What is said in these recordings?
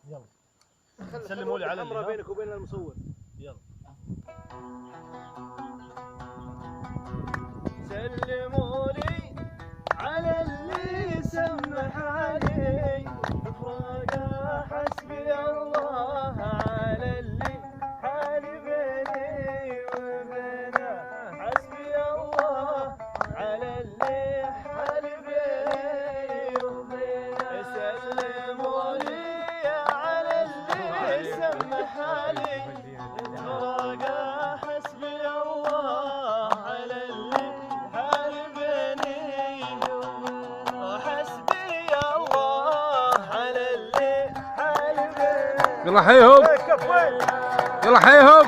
يلا سلموا لي على الكاميرا بينك وبين المصور. يلا سلموا لي على اللي سمح علي بفراقه، حسبي الله على اللي حال بيني وبينه، حسبي الله على اللي حال بيني وبينه. سلموا لي على اللي سمح علي بفراقه، حسبي الله على اللي حال بيني وبينه، حسبي الله على اللي حال بيني. يلا حيهم يلا حيهم.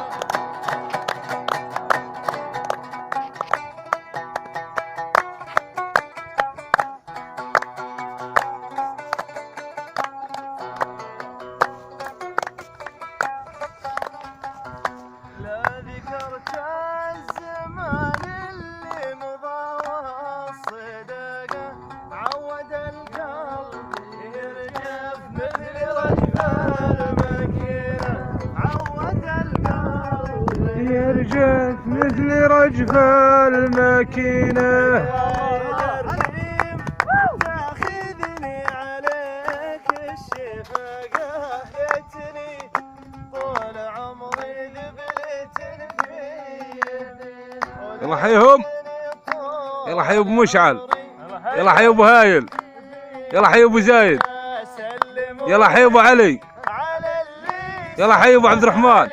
لا ذكرت الزمان اللي مضى والصدقه، عود القلب يرجف مثل رجف الماكينه، عود القلب يرجف مثل رجف الماكينة. تاخذني عليك الشفقه، ليتني طول عمري ذبلت فيك. يلا حيهم يلا حي ابو مشعل، يلا حي ابو هايل، يلا حي ابو زايد، يلا حي ابو علي، يلا حي ابو عبد الرحمن.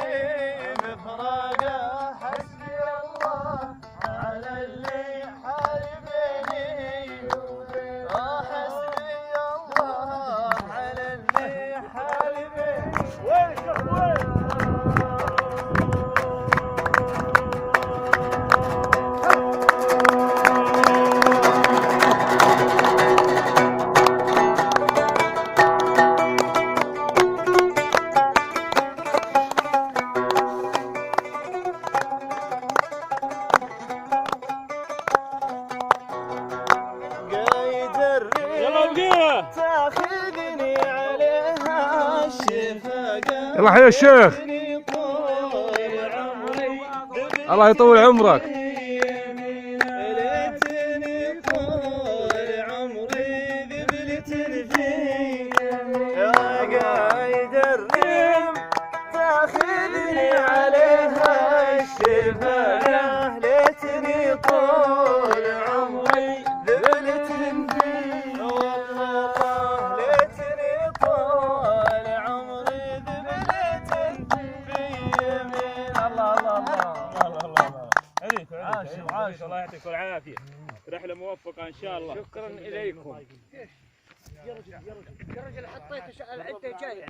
تاخذني عليها الشفقه، يلا حي الشيخ، الله يطول عمرك. ليتني طول عمري ذبلت فيك يا قايد الريم، تاخذني عليها الشفقه، ليتني طول عمري ذبلت فيك والله، ليتني طول عمري ذبلت فيك. الله الله الله. عاش الله يعطيكم العافية، رحلة موفقة إن شاء الله. شكرا إليكم. يا رجل حطيت العدة جاية.